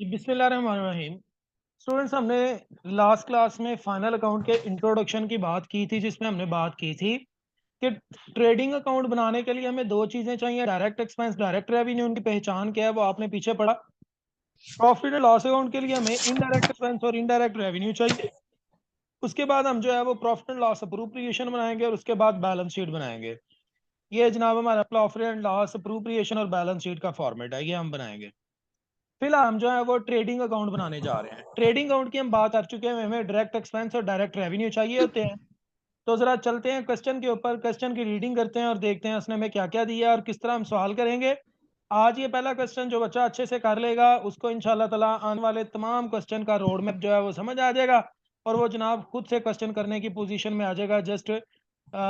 बिस्मिल्लाहिर्रहमानिर्रहीम। स्टूडेंट्स, हमने last class में फाइनल अकाउंट के इंट्रोडक्शन की बात की थी, जिसमें हमने बात की थी कि ट्रेडिंग अकाउंट बनाने के लिए हमें दो चीज़ें चाहिए, डायरेक्ट एक्सपेंस, डायरेक्ट रेवेन्यू। उनकी पहचान क्या है वो आपने पीछे पढ़ा। प्रॉफिट एंड लॉस अकाउंट के लिए हमें इनडायरेक्ट एक्सपेंस और इनडायरेक्ट रेवेन्यू चाहिए। उसके बाद हम जो है वो प्रॉफिट एंड लॉस अप्रूप्रिएशन बनाएंगे और उसके बाद बैलेंस शीट बनाएंगे। ये जनाब हमारा प्रॉफिट एंड लॉस अप्रूप्रिएशन और बैलेंस शीट का फॉर्मेट है, ये हम बनाएंगे। फिलहाल हम जो है वो ट्रेडिंग अकाउंट बनाने जा रहे हैं। ट्रेडिंग अकाउंट की हम बात कर चुके हैं, हमें डायरेक्ट एक्सपेंस और डायरेक्ट रेवेन्यू चाहिए होते हैं। तो ज़रा चलते हैं क्वेश्चन के ऊपर, क्वेश्चन की रीडिंग करते हैं और देखते हैं उसने हमें क्या क्या दिया है और किस तरह हम सवाल करेंगे। आज ये पहला क्वेश्चन जो बच्चा अच्छे से कर लेगा उसको इंशाल्लाह ताला आने वाले तमाम क्वेश्चन का रोड मैप जो है वो समझ आ जाएगा और वो जनाब खुद से क्वेश्चन करने की पोजीशन में आ जाएगा, जस्ट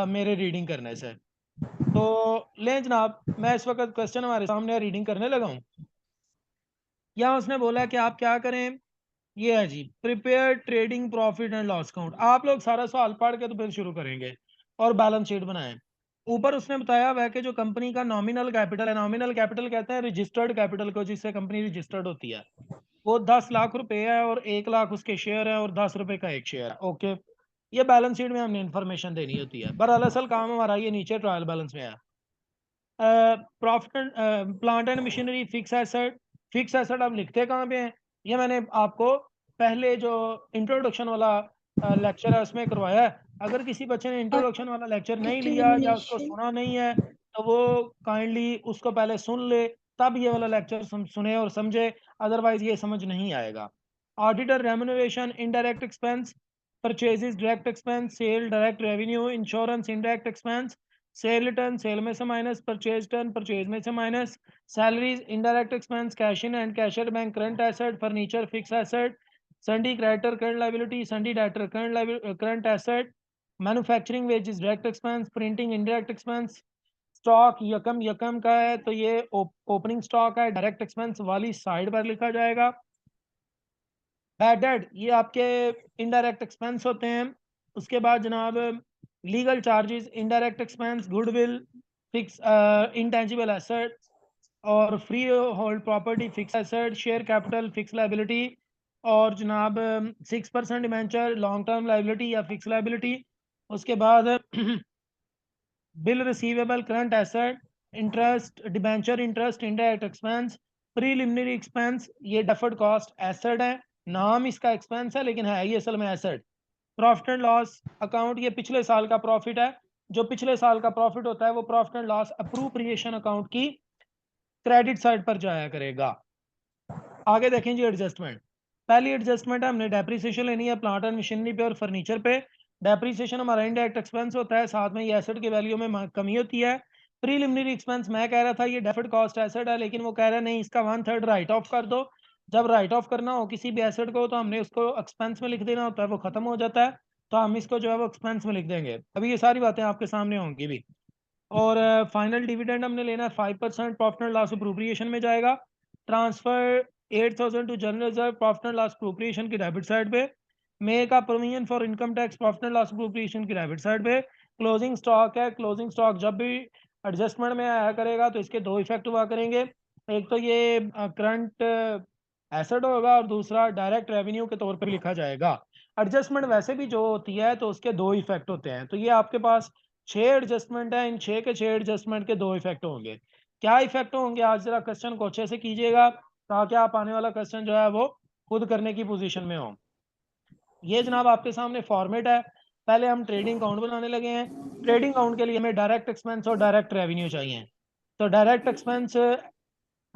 मेरे रीडिंग करने से। तो लें जनाब, मैं इस वक्त क्वेश्चन हमारे सामने रीडिंग करने लगा हूँ। यहाँ उसने बोला कि आप क्या करें। ये है जी, prepare trading profit and loss account. आप लोग सारा सवाल पढ़ के तो फिर शुरू करेंगे और बैलेंस शीट बनाएं। ऊपर उसने बताया हुआ है कि जो कंपनी का नॉमिनल कैपिटल है, नॉमिनल कैपिटल कहते हैं रजिस्टर्ड कैपिटल को, जिससे कंपनी रजिस्टर्ड होती है, वो 10 लाख रुपए है और 1 लाख उसके शेयर है और 10 रुपए का एक शेयर है। ओके, ये बैलेंस शीट में हमने इन्फॉर्मेशन देनी होती है। बहरहाल असल काम हमारा ये नीचे ट्रायल बैलेंस में है। Profit and plant and machinery, fix asset. Fix asset आप लिखते कहाँ पे हैं? ये मैंने आपको पहले जो इंट्रोडक्शन वाला लेक्चर है उसमें करवाया है। अगर किसी बच्चे ने और इंट्रोडक्शन वाला लेक्चर नहीं लिया या उसको डिटर्मिनेशन सुना नहीं है तो वो काइंडली उसको पहले सुन ले, तब ये वाला लेक्चर सुने और समझे, अदरवाइज ये समझ नहीं आएगा। Auditor remuneration, indirect expense, purchases direct expense, sale direct revenue, insurance indirect expense, sale return sale में से माइनस, परचेज टर्न परचेज में से minus, salaries indirect expense, cash in and cash at bank current asset, furniture fix asset, sundry creditor current liability, sundry debtor current asset, manufacturing wages direct expense, printing indirect expense, stock यकम यकम का है तो ये opening stock है, direct expense वाली side पर लिखा जाएगा। बैड डेट ये आपके इनडायरेक्ट एक्सपेंस होते हैं। उसके बाद जनाब legal charges indirect expense, goodwill fix intangible asset और free hold property fix asset, share capital fix liability और जनाब 6% डिबेंचर लॉन्ग टर्म लाइबिलिटी या फिक्स लाइबिलिटी। उसके बाद bill receivable current asset, interest debenture interest indirect expense, preliminary expense ये deferred cost asset है, नाम इसका एक्सपेंस है लेकिन है ये असल में asset. Profit and loss account ये पिछले साल का प्रॉफिट है। जो पिछले साल का प्रॉफिट होता है वो प्रॉफिट एंड लॉस अप्रूप्रिएशन अकाउंट की क्रेडिट साइड पर जाया करेगा। आगे देखें जी, एडजस्टमेंट। पहली एडजस्टमेंट है, हमने डेप्रीसिएशन लेनी है प्लांट एंड मशीनरी पे और फर्नीचर पे। डेप्रीसिएशन हमारा इनडायरेक्ट एक्सपेंस होता है, साथ में ये एसेट की वैल्यू में कमी होती है। प्रीलिमिनरी एक्सपेंस मैं कह रहा था ये डेफर्ड कॉस्ट एसेट है, लेकिन वो कह रहा है नहीं, इसका 1/3 राइट ऑफ कर दो। जब राइट ऑफ करना हो किसी भी एसेट को तो हमने उसको एक्सपेंस में लिख देना होता है, वो खत्म हो जाता है, तो हम इसको जो है वो एक्सपेंस में लिख देंगे। अभी ये सारी बातें आपके सामने होंगी भी। और फाइनल डिविडेंड हमने लेना है 5%, प्रॉफिट एंड लॉस अप्रोप्रिएशन में जाएगा। Transfer 8,000 to general reserve, profit and loss appropriation की डेबिट साइड पे। Make a provision for income tax, profit and loss appropriation की डेबिट साइड पे। क्लोजिंग स्टॉक है, क्लोजिंग स्टॉक जब भी एडजस्टमेंट में आया करेगा तो इसके दो इफेक्ट हुआ करेंगे। एक तो ये करंट एसेट होगा और दूसरा डायरेक्ट रेवेन्यू के तौर पर लिखा जाएगा। एडजस्टमेंट वैसे भी जो होती है तो उसके दो इफेक्ट होते हैं। तो ये आपके पास 6 एडजस्टमेंट है, इन 6 एडजस्टमेंट के दो इफेक्ट होंगे। क्या इफेक्ट होंगे आज जरा क्वेश्चन को अच्छे से कीजिएगा ताकि आप आने वाला क्वेश्चन जो है वो खुद करने की पोजीशन में हो। ये जनाब आपके सामने फॉर्मेट है। पहले हम ट्रेडिंग अकाउंट बनाने लगे हैं। ट्रेडिंग अकाउंट के लिए हमें डायरेक्ट एक्सपेंस और डायरेक्ट रेवेन्यू चाहिए। तो डायरेक्ट एक्सपेंस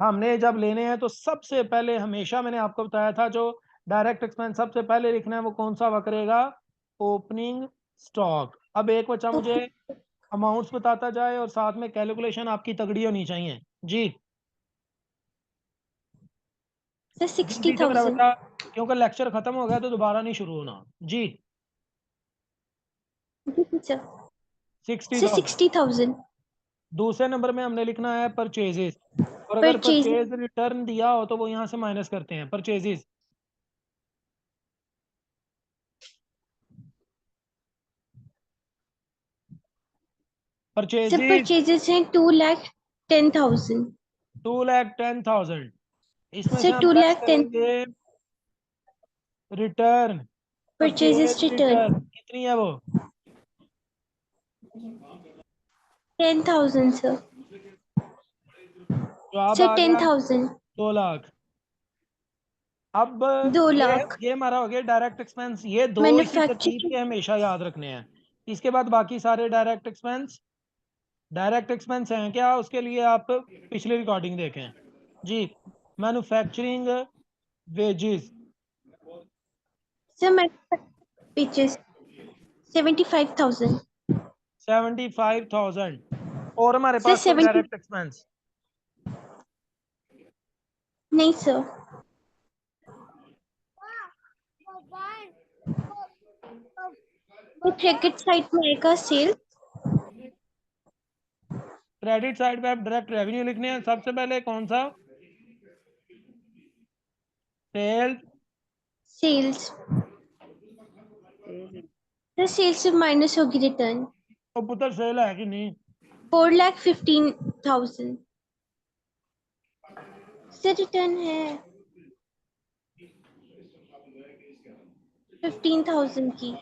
हमने जब लेने हैं तो सबसे पहले हमेशा मैंने आपको बताया था जो डायरेक्ट एक्सपेंस सबसे पहले लिखना है वो कौन सा हुआ करेगा? Opening stock. अब एक बच्चा मुझे अमाउंट्स बताता जाए और साथ में कैलकुलेशन आपकी तगड़ी होनी चाहिए जी। सर जल्दी से मेरा 60,000। बेटा, क्योंकि लेक्चर खत्म हो गया तो दोबारा नहीं शुरू होना जी। सर 60,000। 60,000 दूसरे नंबर में हमने लिखना है परचेजेस, और अगर परचेज। परचेज रिटर्न दिया हो तो वो यहाँ से माइनस करते हैं परचेजेस। सर परचेजेस परचेजेस हैं 2,10,000। 2,10,000। इसमें से Sir, हम 2 लेस lakh 10 करेंगे return, purchases purchase return return, कितनी है वो? 10,000 sir. जवाब Sir, आ गया 10,000 2 लाख। अब 2 ये lakh. ये हमारा हो गया डायरेक्ट एक्सपेंस। ये दो इसी तरतीब Manufacturing के हमेशा याद रखने हैं। इसके बाद बाकी सारे डायरेक्ट एक्सपेंस हैं क्या, उसके लिए आप पिछली रिकॉर्डिंग देखें जी। Manufacturing wages sir, purchase 75,000. 75,000। और हमारे Sir, पास कोई 70 डायरेक्ट एक्सपेंस? नहीं sir. The credit side में आएगा सेल, क्रेडिट साइड पे आप डायरेक्ट रेवेन्यू लिखने हैं। सबसे पहले कौन सा? सेल्स। सेल्स। सर सेल्स से माइनस होगी रिटर्न। तो पुत्र सेल है कि नहीं? 4,15,000 से रिटर्न है 15,000 की।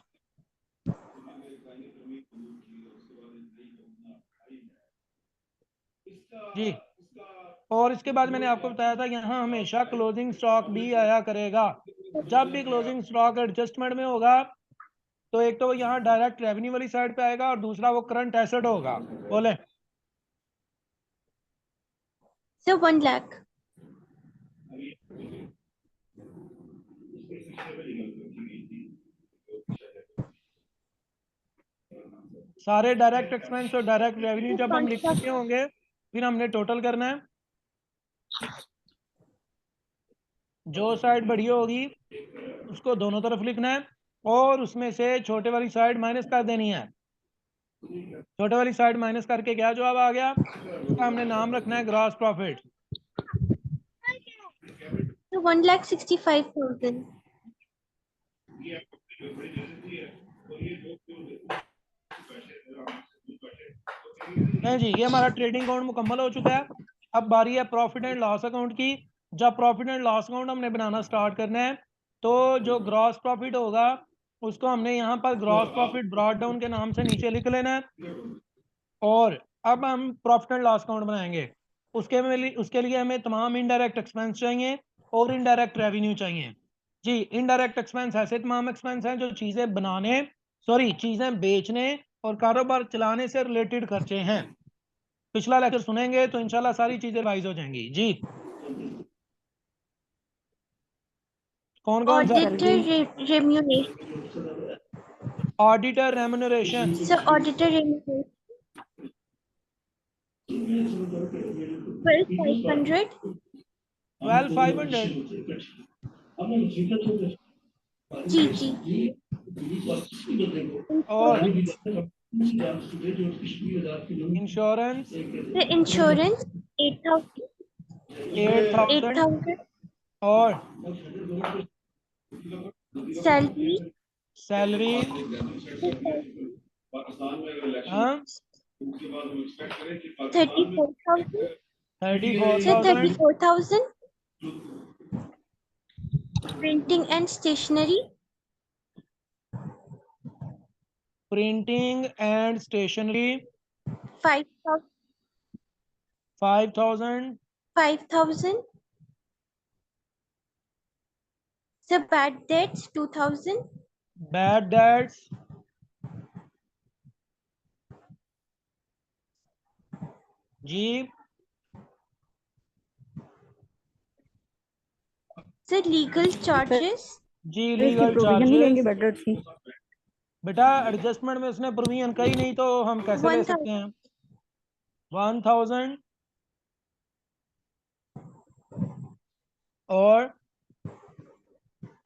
जी। और इसके बाद मैंने आपको बताया था यहाँ हमेशा क्लोजिंग स्टॉक भी आया करेगा। जब भी क्लोजिंग स्टॉक एडजस्टमेंट में होगा तो एक तो वो यहाँ डायरेक्ट रेवेन्यू वाली साइड पे आएगा और दूसरा वो करंट एसेट होगा। बोले सर 1 लाख। सारे डायरेक्ट एक्सपेंस और डायरेक्ट रेवेन्यू जब हम लिख चुके होंगे फिर हमने टोटल करना है। जो साइड बड़ी होगी उसको दोनों तरफ लिखना है और उसमें से छोटे वाली साइड माइनस कर देनी है। छोटे वाली साइड माइनस करके क्या जवाब आ गया, उसका हमने नाम रखना है ग्रॉस प्रॉफिट। सर 1,65,000। नहीं जी, ये हमारा ट्रेडिंग अकाउंट मुकम्मल हो चुका है। अब बारी है प्रॉफिट एंड लॉस अकाउंट की। जब प्रॉफिट एंड लॉस अकाउंट हमने बनाना स्टार्ट करना है तो जो ग्रॉस प्रॉफिट होगा उसको हमने यहाँ पर ग्रॉस प्रॉफिट ब्रॉट डाउन के नाम से नीचे लिख लेना है। और अब हम प्रॉफिट एंड लॉस अकाउंट बनाएंगे। उसके लिए हमें तमाम इनडायरेक्ट एक्सपेंस चाहिए और इनडायरेक्ट रेवेन्यू चाहिए जी। इनडायरेक्ट एक्सपेंस ऐसे तमाम एक्सपेंस हैं जो चीज़ें बेचने और कारोबार चलाने से रिलेटेड खर्चे हैं। पिछला लेक्चर सुनेंगे तो इंशाल्लाह सारी चीजें वाइज हो जाएंगी जी। कौन कौन सा? Auditor remuneration. Auditor remuneration. Sir auditor remuneration 12,500। 12,500। जी जी। और इंश्योरेंस सर इंश्योरेंस 8,000। 8,000। 8,000। और सैलरी सैलरी हाँ 34,000। Sir 34,000। 34,000। Printing and stationery printing and stationery 5,000। 5,000। 5,000। Sir bad debts 2,000। Bad debts जी। सर लीगल चार्जेस जी इसकी लीगल प्रोविजन नहीं लेंगे चार्जेस। बेटर थी। बेटा एडजस्टमेंट में उसने प्रोविजन का ही नहीं तो हम कैसे ले सकते 1,000। हैं? 1,000।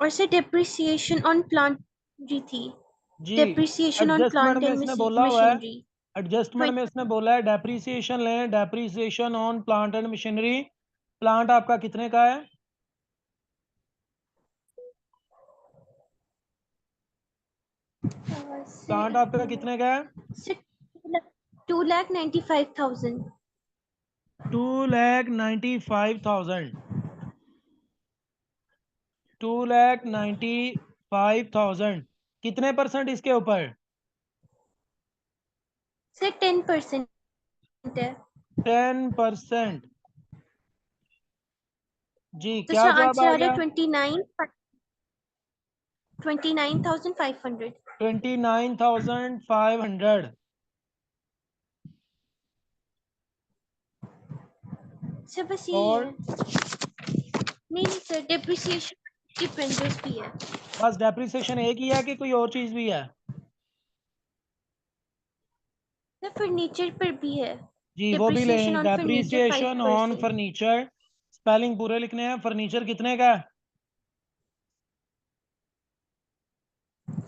और सर डेप्रिसिएशन ऑन प्लांट थी। जी डेप्रिसिएशन ऑन एडजस्टमेंट प्लांट में एंड इसने बोला हुआ है, मशीनरी एडजस्टमेंट में इसने बोला है डेप्रीसिएशन लें, depreciation on plant and machinery. Plant आपका कितने का है? प्लांट आपका कितने का है? 2,95,000। 2,95,000। 2,95,000 कितने परसेंट इसके ऊपर? सर 10% है। 10%। जी तो क्या सर जवाब आंसर आ आ रहा गया? है 29,500। 29,500। सर बस यही और है। नहीं सर, डेप्रिसिएशन डिपेंडेंस भी है। बस डेप्रिसिएशन एक ही है कि कोई और चीज भी है? सर फर्नीचर पर भी है। जी वो भी डेप्रिसिएशन लें। On furniture depreciation on 5%। Furniture, spelling पूरे लिखने हैं। फर्नीचर कितने का है?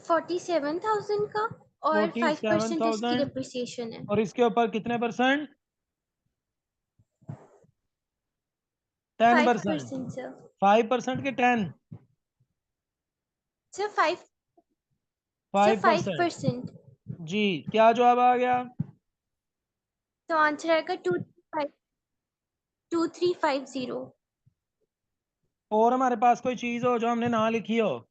47,000 का, और 5% इसकी 47,000। डेप्रिसिएशन है। और इसके ऊपर कितने परसेंट? 10%। 5% सर। 5% के 10? सर 5। सर 5%। 5%। जी क्या जवाब आ गया? तो आंसर आएगा 2350। और हमारे पास कोई चीज हो जो हमने ना लिखी हो?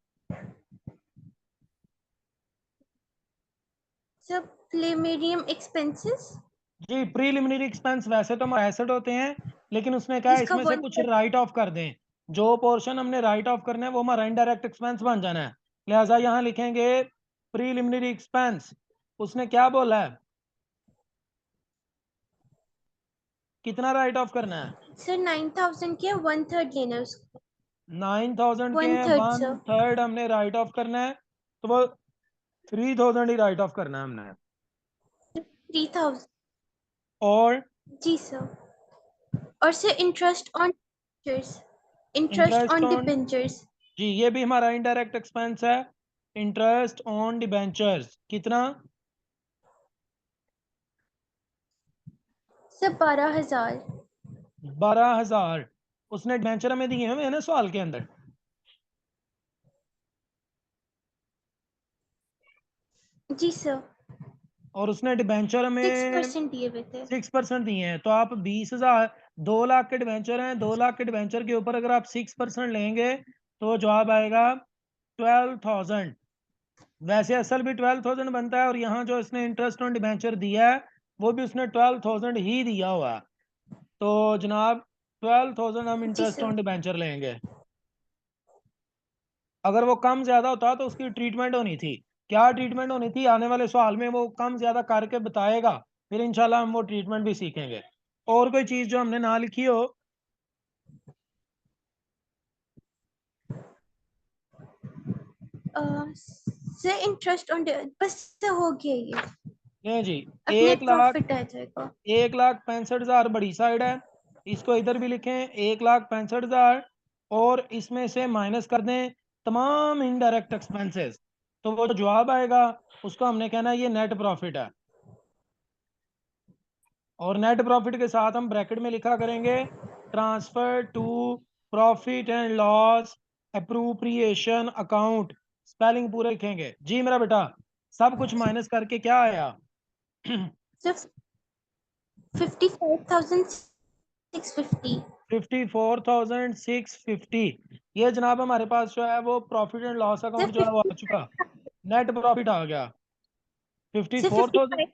सर प्रीमियम एक्सपेंसेस, जी प्रीलिमिनरी एक्सपेंस वैसे तो हमारे एसेट होते हैं, लेकिन उसने कहा है जिसका इसमें से कुछ 1/3। राइट ऑफ कर दें। जो पोर्शन हमने राइट ऑफ करना है वो हमारा इनडायरेक्ट एक्सपेंस बन जाना है। लिहाजा यहाँ लिखेंगे प्रीलिमिनरी एक्सपेंस। उसने क्या बोला है? कितना राइट ऑफ करना है? सर 9,000 के 1/3 लेना है उसको। 9,000 के 1/3 वन सर। थर्ड हमने राइट ऑफ करना है। तो वो 3,000 ही राइट ऑफ करना है हमने। 3,000। और जी सर। और sir interest on interest interest on on, debentures. जी ये भी हमारा इनडायरेक्ट एक्सपेंस है। इंटरेस्ट ऑन डिबेंचर्स कितना? सर 12,000। 12,000। उसने डिबेंचर में दिए हुए हैं ना सवाल के अंदर। जी सर। और उसने डिबेंचर में 6% दिए हुए थे। 6% दिए हैं। तो आप 20,000, 2 लाख के डिबेंचर हैं, 2 लाख के डिबेंचर के ऊपर अगर आप 6% लेंगे तो जवाब आएगा 12,000। वैसे असल भी 12,000 बनता है, और यहाँ जो इसने इंटरेस्ट ऑन डिबेंचर दिया है वो भी उसने 12,000 ही दिया हुआ है। तो जनाब 12,000 हम जी इंटरेस्ट सर। ऑन डिबेंचर लेंगे। अगर वो कम ज्यादा होता तो उसकी ट्रीटमेंट होनी थी। क्या ट्रीटमेंट होनी थी आने वाले सवाल में वो कम ज्यादा करके बताएगा, फिर इंशाल्लाह हम वो ट्रीटमेंट भी सीखेंगे। और कोई चीज जो हमने ना लिखी हो? सर इंटरेस्ट ऑन, बस सर हो गया ये। नहीं जी। अब एक नेट लाख प्रॉफिट आ जाएगा। 1,65,000 बड़ी साइड है। इसको इधर भी लिखें 1,65,000, और इसमें से माइनस कर दें तमाम इनडायरेक्ट एक्सपेंसेस। तो वो जो जवाब आएगा उसको हमने कहना है ये नेट प्रॉफिट है। और नेट प्रॉफिट के साथ हम ब्रैकेट में लिखा करेंगे transfer to profit and loss appropriation account. Spelling पूरे लिखेंगे। जी मेरा बेटा, सब कुछ माइनस करके क्या आया? सिर्फ 55,650। 54,650। ये जनाब हमारे पास जो है वो प्रॉफिट एंड लॉस अकाउंट सिर्फ जो है वो आ चुका। 55। नेट प्रॉफिट आ गया सिर्फ 54,000।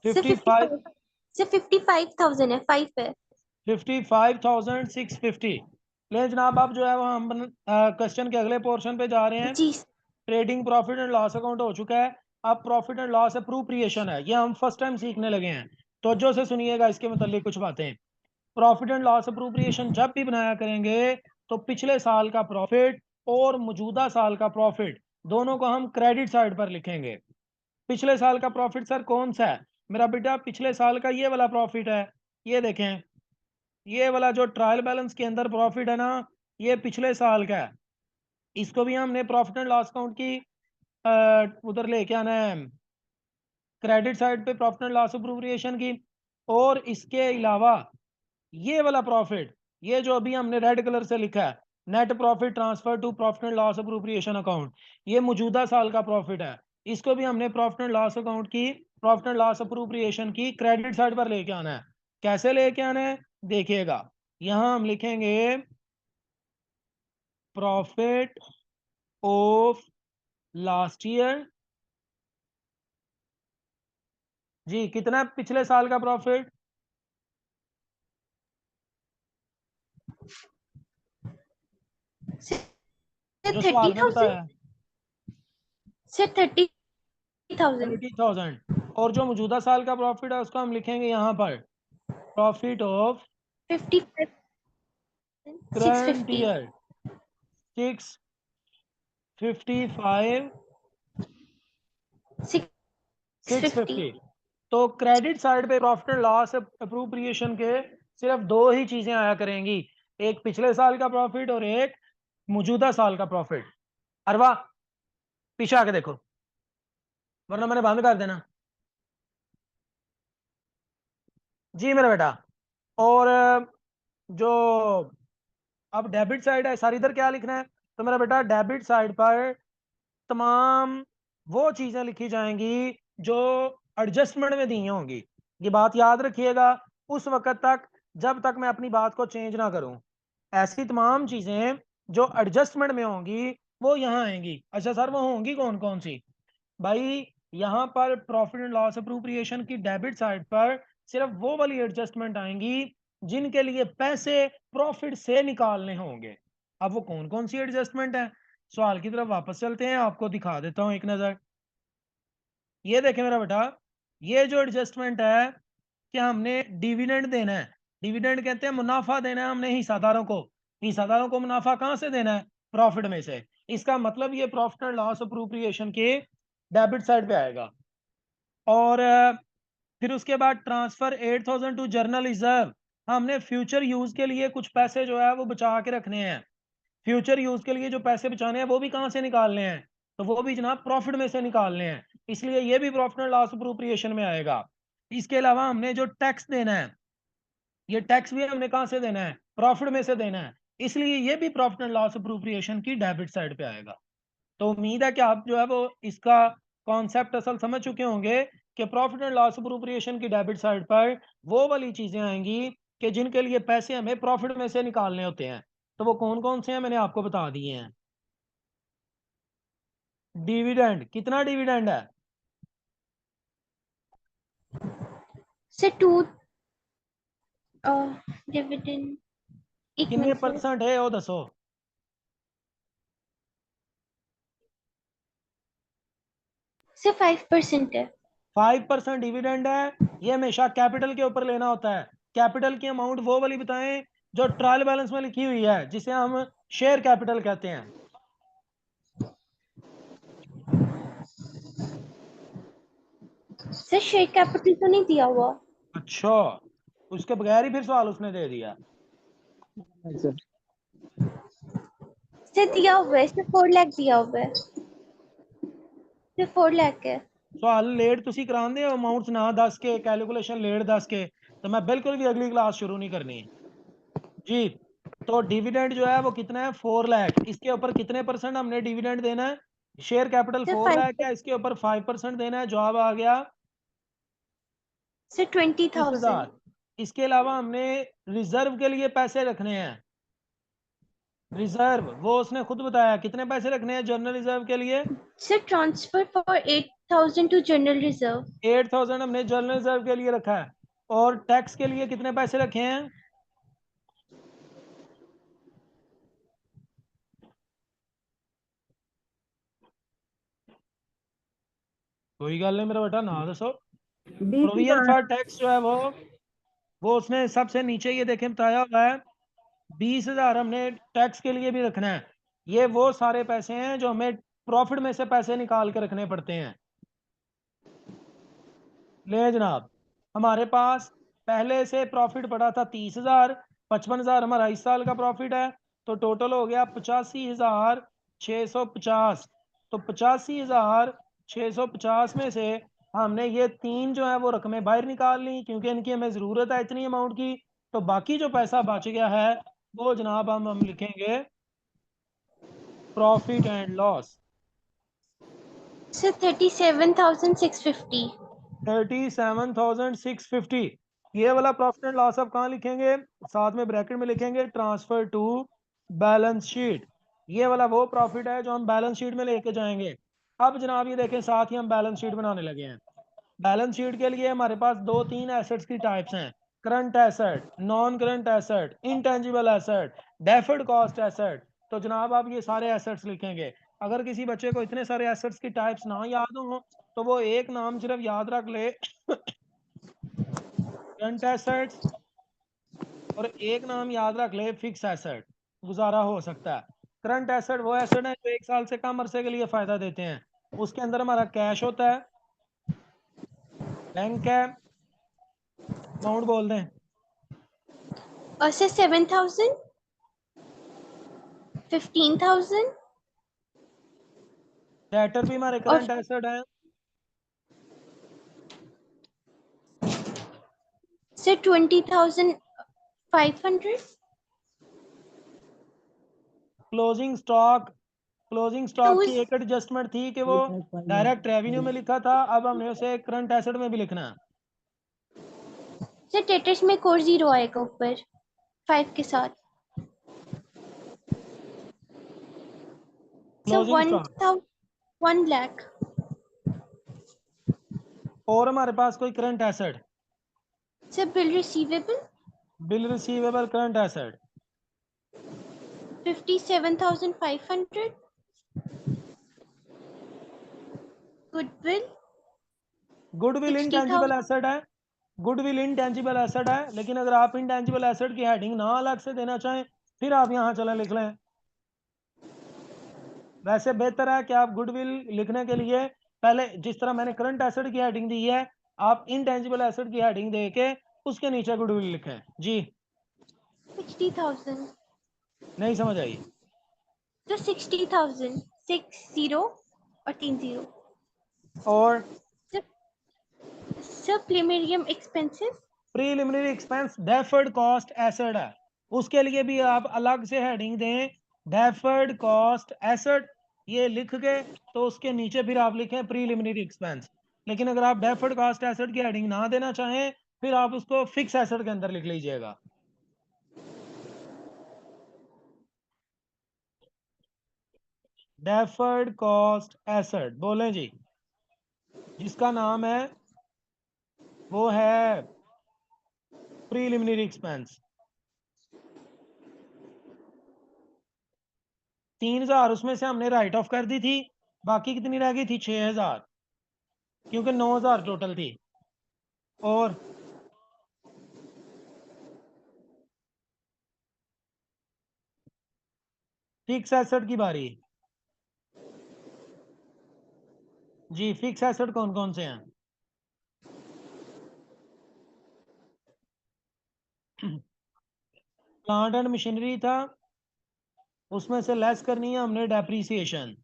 55। सिर्फ 55 55। सिर्फ 55,000 है, 5 है। 55,650। ले जनाब अब जो है वो हम क्वेश्चन के अगले पोर्शन पे जा रहे हैं। जी trading profit and loss account हो चुका है। अब प्रॉफिट एंड लॉस अप्रोप्रिएशन है, ये हम फर्स्ट टाइम सीखने लगे हैं। तो जो से सुनिएगा इसके मतलब कुछ बातें। प्रॉफिट एंड लॉस अप्रोप्रिएशन जब भी बनाया करेंगे तो पिछले साल का प्रॉफिट और मौजूदा साल का प्रॉफिट दोनों को हम क्रेडिट साइड पर लिखेंगे। पिछले साल का प्रॉफिट सर कौन सा है? मेरा बेटा पिछले साल का ये वाला प्रॉफिट है। ये देखें, ये वाला जो ट्रायल बैलेंस के अंदर प्रॉफिट है ना, ये पिछले साल का है। इसको भी हमने प्रॉफिट एंड लॉस अकाउंट की उधर लेके आना है, क्रेडिट साइड पे प्रॉफिट एंड लॉस अप्रोप्रिएशन की। और इसके अलावा ये वाला प्रॉफिट, ये जो अभी हमने रेड कलर से लिखा है net profit transfer to profit and loss appropriation account, ये मौजूदा साल का प्रॉफिट है। इसको भी हमने प्रॉफिट एंड लॉस अकाउंट की, प्रॉफिट एंड लॉस अप्रोप्रिएशन की क्रेडिट साइड पर लेके आना है। कैसे लेके आना है देखिएगा। यहाँ हम लिखेंगे प्रॉफिट ऑफ लास्ट ईयर। जी कितना पिछले साल का प्रॉफिट? Sir, जो सवाल में 30,000. बताया Sir, 30,000. 30,000। और जो मौजूदा साल का प्रॉफिट है उसको हम लिखेंगे यहाँ पर प्रॉफिट ऑफ 55. करंट 650. ईयर 655 650। 650. तो क्रेडिट साइड पे प्रॉफिट एंड लॉस अप्रोप्रिएशन के सिर्फ दो ही चीजें आया करेंगी, एक पिछले साल का प्रॉफिट और एक मौजूदा साल का प्रॉफिट। अरवा पीछे आके देखो वरना मैंने बंद कर देना। जी मेरा बेटा। और जो अब डेबिट साइड है सर, इधर क्या लिखना है? तो मेरा बेटा डेबिट साइड पर तमाम वो चीजें लिखी जाएंगी जो एडजस्टमेंट में दी होंगी। ये बात याद रखिएगा उस वक्त तक जब तक मैं अपनी बात को चेंज ना करूं। ऐसी तमाम चीजें जो एडजस्टमेंट में होंगी वो यहाँ आएंगी। अच्छा सर वो होंगी कौन कौन सी? भाई यहाँ पर प्रॉफिट एंड लॉस अप्रोप्रिएशन की डेबिट साइड पर सिर्फ वो वाली एडजस्टमेंट आएंगी जिनके लिए पैसे प्रॉफिट से निकालने होंगे। अब वो कौन कौन सी एडजस्टमेंट है? सवाल की तरफ वापस चलते हैं, आपको दिखा देता हूं एक नजर। ये देखें मेरा बेटा, ये जो एडजस्टमेंट है कि हमने डिविडेंड देना है। डिविडेंड कहते हैं मुनाफा देना है हमने हिस्सादारों को। हिस्सादारों को मुनाफा कहां से देना है? प्रॉफिट में से। इसका मतलब ये प्रॉफिट एंड लॉस अप्रोप्रिएशन के डेबिट साइड पे आएगा। और फिर उसके बाद ट्रांसफर 8,000 टू जर्नल रिजर्व। हमने फ्यूचर यूज के लिए कुछ पैसे जो है वो बचा के रखने हैं। फ्यूचर यूज के लिए जो पैसे बचाने हैं वो भी कहां से निकालने हैं? तो वो भी जनाब प्रॉफिट में से निकालने हैं, इसलिए ये भी प्रॉफिट एंड लॉस अप्रोप्रिएशन में आएगा। इसके अलावा हमने जो टैक्स देना है, ये टैक्स भी हमने कहां से देना है? प्रॉफिट में से देना है, इसलिए ये भी प्रॉफिट एंड लॉस अप्रोप्रिएशन की डेबिट साइड पे आएगा। तो उम्मीद है कि आप जो है वो इसका कॉन्सेप्ट असल समझ चुके होंगे कि प्रॉफिट एंड लॉस अप्रोप्रिएशन की डेबिट साइड पर वो वाली चीजें आएंगी कि जिनके लिए पैसे हमें प्रॉफिट में से निकालने होते हैं। तो वो कौन कौन से हैं मैंने आपको बता दिए हैं। डिविडेंड, कितना डिविडेंड है? Sir, 2 dividend. एक कितने मिनट सर. परसेंट है वो दसो? Sir, 5% है. 5% डिविडेंड है। ये हमेशा कैपिटल के ऊपर लेना होता है। कैपिटल की अमाउंट वो वाली बताएं जो ट्रायल बैलेंस में लिखी हुई है, जिसे हम शेयर कैपिटल कहते हैं। सर, शेयर कैपिटल तो नहीं दिया हुआ. अच्छा, उसके बगैर ही फिर सवाल उसने दे दिया। सर सर दिया हुआ है. सर 4 लाख दिया हुआ है. सर 4 लाख है. सवाल लेट तुसी करांदे हो अमाउंट्स ना दस के, कैलकुलेशन लेट दस के, तो मैं बिल्कुल भी अगली क्लास शुरू नहीं करनी जी। तो डिविडेंड जो है वो कितना है? 4 लाख। इसके ऊपर कितने परसेंट हमने डिविडेंड देना है? शेयर कैपिटल सर 4 लाख है, इसके ऊपर 5% देना है। जवाब आ गया सर 20,000. 30,000। इसके अलावा हमने रिजर्व के लिए पैसे रखने हैं। रिजर्व वो उसने खुद बताया कितने पैसे रखने हैं जनरल रिजर्व के लिए। Sir transfer for 8,000 to general reserve. 8,000 हमने जनरल रिजर्व के लिए रखा है। और टैक्स के लिए कितने पैसे रखे हैं? कोई गल नहीं मेरा बेटा ना दसो। प्रोविजन फॉर टैक्स जो है वो उसने सबसे नीचे ये देखें बताया हुआ है 20,000 हमने टैक्स के लिए भी रखना है। ये वो सारे पैसे हैं जो हमें प्रॉफिट में से पैसे निकाल के रखने पड़ते हैं। ले जनाब, हमारे पास पहले से प्रॉफिट पड़ा था 30,000। 55,000 हमारा इस साल का प्रॉफिट है, तो टोटल हो गया 85,650। तो 85,650 में से हमने ये तीन जो है वो रकमें बाहर निकाल ली क्योंकि इनकी हमें ज़रूरत है इतनी अमाउंट की। तो बाकी जो पैसा बच गया है वो जनाब हम लिखेंगे प्रॉफिट एंड लॉस। सर 37,650. 37,650। ये वाला प्रॉफिट एंड लॉस आप कहाँ लिखेंगे? साथ में ब्रैकेट में लिखेंगे ट्रांसफर टू बैलेंस शीट। ये वाला वो प्रॉफिट है जो हम बैलेंस शीट में लेके जाएंगे। अब जनाब ये देखें, साथ ही हम बैलेंस शीट बनाने लगे हैं। बैलेंस शीट के लिए हमारे पास 2-3 एसेट्स की टाइप्स हैं। Current asset, non current asset, intangible asset, deferred cost asset. तो जनाब आप ये सारे एसेट्स लिखेंगे। अगर किसी बच्चे को इतने सारे एसेट्स की टाइप्स ना याद हो तो वो एक नाम सिर्फ याद रख ले करंट एसेट्स, और एक नाम याद रख ले फिक्स एसेट। गुजारा हो सकता है। करंट एसेट वो एसेट है जो 1 साल से कम अरसे के लिए फायदा देते हैं। उसके अंदर हमारा कैश होता है, बैंक है, अमाउंट बोल दें। Sir, 7,000, 15,000, डेटर भी हमारे or करंट एसेट है। sir, 20,500. Closing stock, closing So stock की is एक एडजस्टमेंट थी कि वो डायरेक्ट रेवेन्यू में लिखा था, अब हमने उसे करंट एसेट में भी लिखना है। sir debtors में core 0 आएगा ऊपर 5 के साथ। So closing stock 1 lakh. और हमारे पास कोई current asset, Sir, bill receivable bill receivable current asset, 57,500. Goodwill goodwill 60,000. Intangible asset है। गुडविल इंटेंजिबल एसेट है, लेकिन अगर आप इंटेंजिबल एसेट की हेडिंग ना अलग से देना चाहें फिर आप यहाँ चलें लिख लें। वैसे बेहतर है कि आप गुडविल लिखने के लिए पहले जिस तरह मैंने करंट एसेट की हेडिंग दी है, आप इंटेंजिबल एसेट की हेडिंग दे के उसके नीचे गुडविल लिखें। जी 60,000. नहीं समझ आई? So 60,000. 60 और 30. और Sir, sir premium expenses. Preliminary expense deferred cost asset है, उसके लिए भी आप अलग से हेडिंग दें डेफर्ड कॉस्ट एसेट, ये लिख के तो उसके नीचे फिर आप लिखें प्रीलिमिनरी एक्सपेंस। लेकिन अगर आप डेफर्ड कॉस्ट एसेट की हेडिंग ना देना चाहें फिर आप उसको फिक्स एसेट के अंदर लिख लीजिएगा। डेफर्ड कॉस्ट एसेट बोलें जी, जिसका नाम है वो है प्रीलिमिनरी एक्सपेंस। 3,000 उसमें से हमने राइट ऑफ कर दी थी, बाकी कितनी रह गई थी? 6,000, क्योंकि 9,000 टोटल थी। और फिक्स एसेट की बारी। जी फिक्स एसेट कौन कौन से हैं? प्लांट एंड मशीनरी था, उसमें से लेस करनी है हमने डेप्रीसिएशन।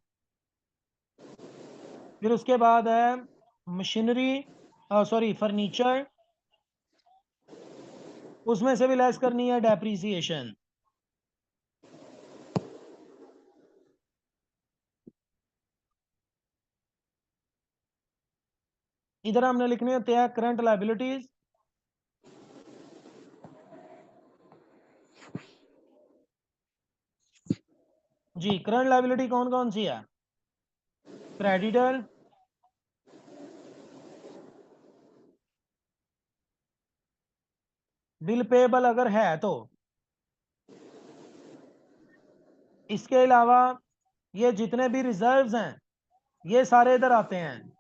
फिर उसके बाद है मशीनरी, सॉरी फर्नीचर, उसमें से भी लेस करनी है डेप्रीसिएशन। इधर हमने लिखने होते हैं करंट लायबिलिटीज। जी करंट लायबिलिटी कौन कौन सी है? क्रेडिटर, बिल पेबल अगर है तो, इसके अलावा ये जितने भी रिजर्व्स हैं ये सारे इधर आते हैं।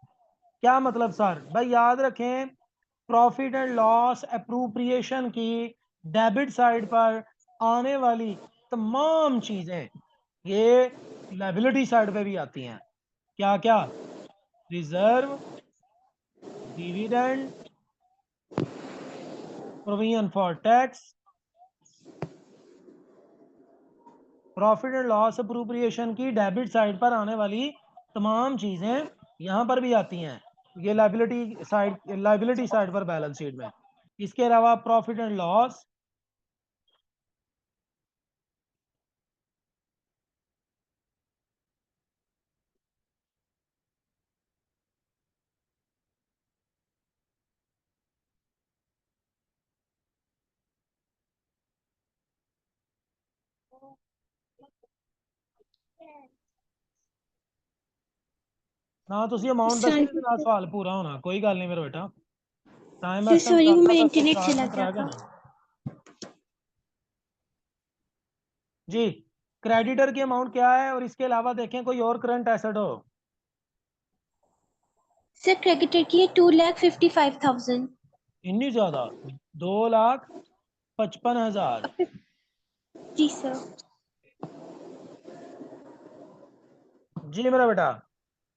क्या मतलब सर? भाई याद रखें, प्रॉफिट एंड लॉस अप्रूप्रिएशन की डेबिट साइड पर आने वाली तमाम चीजें ये लायबिलिटी साइड पे भी आती हैं। क्या क्या? Reserve, dividend, provision for tax, profit and loss appropriation की डेबिट साइड पर आने वाली तमाम चीजें यहाँ पर भी आती हैं। ये लाइबिलिटी साइड पर बैलेंस शीट में। इसके अलावा प्रॉफिट एंड लॉस, ना ਤੁਸੀਂ ਅਮਾਉਂਟ Sorry, ਦੱਸੋ ਤੇ ਨਾਲ ਸਵਾਲ ਪੂਰਾ ਹੋਣਾ ਕੋਈ ਗੱਲ ਨਹੀਂ ਮੇਰਾ ਬੇਟਾ ਟਾਈਮ sir, ਇਸ ਟਾਈਮ sorry, वो ਚੱਲਦਾ मेरा ਪਿਆ इंटरनेट 4 चला ਮਿੰਟ गया ਰਹਿ ਗਏ था। ਨੇ जी क्रेडिटर की अमाउंट क्या है और इसके अलावा देखें कोई और करंट एसेट हो सर क्रेडिटर की है 2,55,000। इतनी ज्यादा 2,55,000 जी सर। जी मेरा बेटा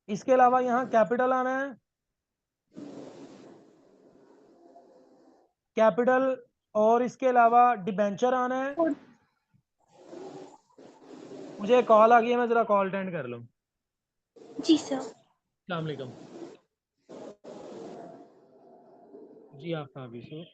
इसके अलावा यहाँ कैपिटल आना है कैपिटल और इसके अलावा डिबेंचर आना है मुझे कॉल आ गई है मैं जरा कॉल अटेंड कर लूँ जी सर। अस्सलाम वालेकुम जी आपका भी सर